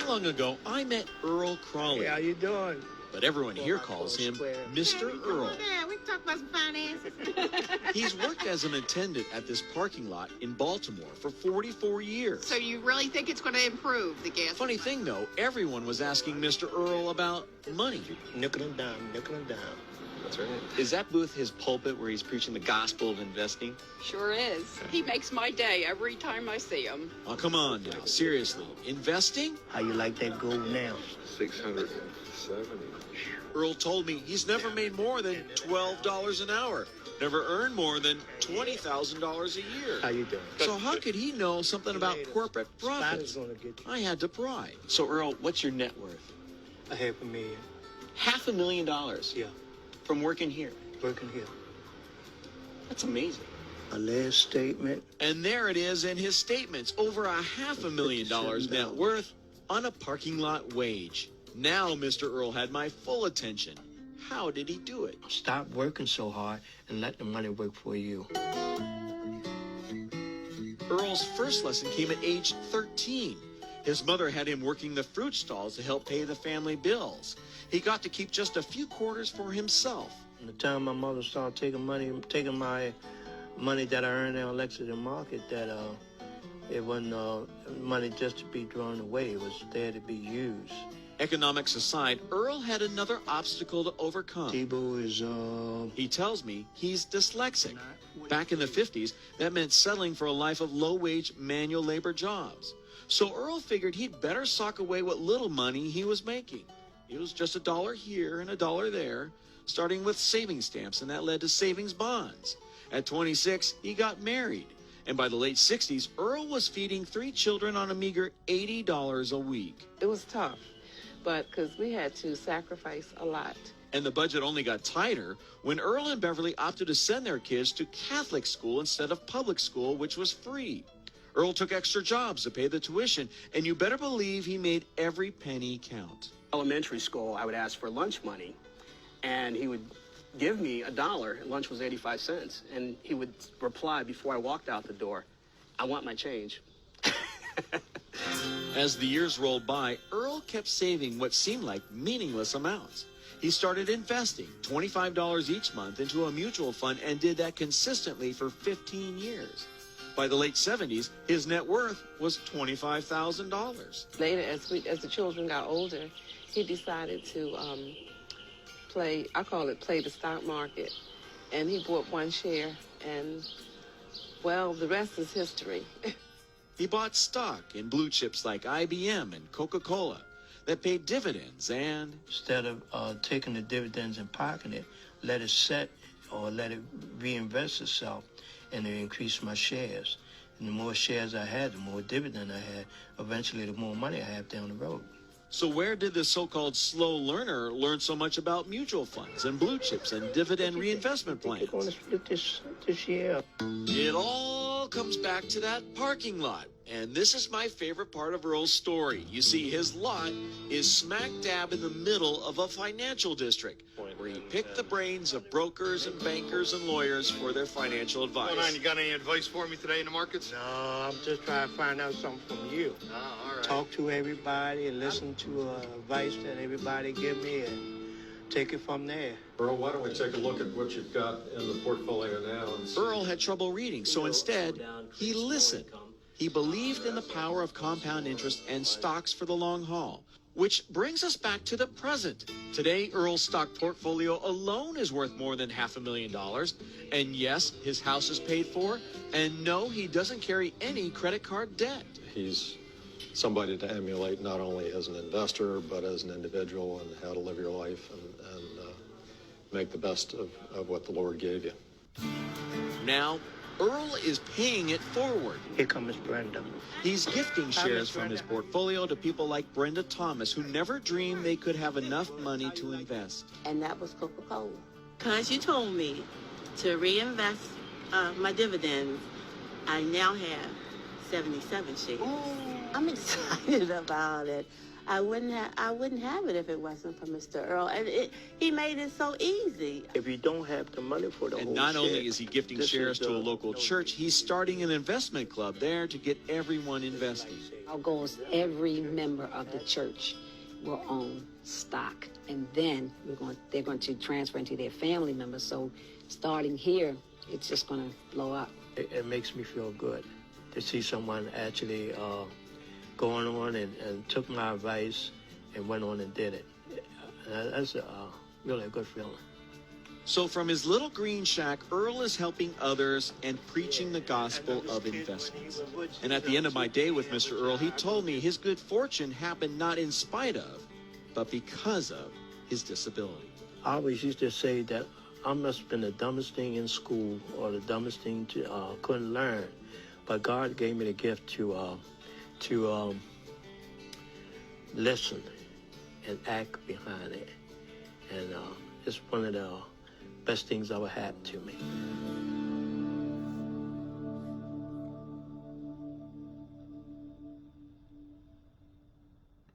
Not long ago, I met Earl Crawley. Hey, how you doing? But everyone here calls him Mr. Earl. Yeah, we can talk about some finances. He's worked as an attendant at this parking lot in Baltimore for 44 years. So you really think it's going to improve the gas? Funny thing, though, everyone was asking Mr. Earl about money. Nickel and dime, nickel and dime. That's right. Is that booth his pulpit where he's preaching the gospel of investing? Sure is. He makes my day every time I see him. Oh, come on now. Seriously. Investing? How you like that gold now? 670. Earl told me he's never made more than $12 an hour. Never earned more than $20,000 a year. How you doing? So how could he know something about corporate profits? Gonna get you. I had to pry. So, Earl, what's your net worth? $500,000. $500,000 Yeah, from working here. working here. That's amazing. A last statement. And there it is in his statements. Over $500,000 net worth on a parking lot wage. Now Mr. Earl had my full attention. How did he do it? Stop working so hard and let the money work for you. Earl's first lesson came at age 13. His mother had him working the fruit stalls to help pay the family bills. He got to keep just a few quarters for himself. From the time my mother started taking my money that I earned on Lexington Market, that it wasn't money just to be thrown away. It was there to be used. Economics aside, Earl had another obstacle to overcome. Tebow is, He tells me he's dyslexic. Back in the 50s, that meant settling for a life of low-wage manual labor jobs. So Earl figured he'd better sock away what little money he was making. It was just $1 here and $1 there, starting with savings stamps, and that led to savings bonds. At 26, he got married. And by the late 60s, Earl was feeding 3 children on a meager $80 a week. It was tough, but because we had to sacrifice a lot. And the budget only got tighter when Earl and Beverly opted to send their kids to Catholic school instead of public school, which was free. Earl took extra jobs to pay the tuition, and you better believe he made every penny count. Elementary school, I would ask for lunch money, and he would give me $1. Lunch was 85 cents, and he would reply before I walked out the door, "I want my change." As the years rolled by, Earl kept saving what seemed like meaningless amounts. He started investing $25 each month into a mutual fund and did that consistently for 15 years. By the late 70s, his net worth was $25,000. Later, as the children got older, he decided to play the stock market. And he bought one share, and, well, the rest is history. He bought stock in blue chips like IBM and Coca-Cola that paid dividends and... Instead of taking the dividends and pocketing it, let it set or let it reinvest itself, and it increased my shares. And the more shares I had, the more dividend I had. Eventually, the more money I have down the road. So where did the so-called slow learner learn so much about mutual funds and blue chips and dividend reinvestment plans? You're going to split this year. It all comes back to that parking lot. And this is my favorite part of Earl's story. You see, his lot is smack dab in the middle of a financial district where he picked the brains of brokers and bankers and lawyers for their financial advice. What's going on? You got any advice for me today in the markets? No, I'm just trying to find out something from you. Oh, all right. Talk to everybody and listen to advice that everybody give me and take it from there. Earl, why don't we take a look at what you've got in the portfolio now? And see. Earl had trouble reading, so instead, he listened. He believed in the power of compound interest and stocks for the long haul, which brings us back to the present. Today, Earl's stock portfolio alone is worth more than $500,000. And yes, his house is paid for. And no, he doesn't carry any credit card debt. He's somebody to emulate not only as an investor, but as an individual, and how to live your life and make the best of what the Lord gave you. Now, Earl is paying it forward. Here comes Brenda. He's gifting shares from his portfolio to people like Brenda Thomas, who never dreamed they could have enough money to invest. And that was Coca-Cola. Because you told me to reinvest my dividends, I now have 77 shares. I'm excited about it. I wouldn't have it if it wasn't for Mr. Earl, and he made it so easy. If you don't have the money for the And whole not share, only is he gifting this shares is to a the- local church, he's starting an investment club there to get everyone investing. Our goal is every member of the church will own stock, and then they're going to transfer into their family members. So starting here, it's just going to blow up. It makes me feel good to see someone actually going on and took my advice and went on and did it. That's really a good feeling. So from his little green shack, Earl is helping others and preaching the gospel of investments. And at the end of my day with Mr. Earl, he told me his good fortune happened not in spite of, but because of his disability. I always used to say that I must have been the dumbest thing in school or the dumbest thing couldn't learn. But God gave me the gift to listen and act behind it. And it's one of the best things ever happened to me.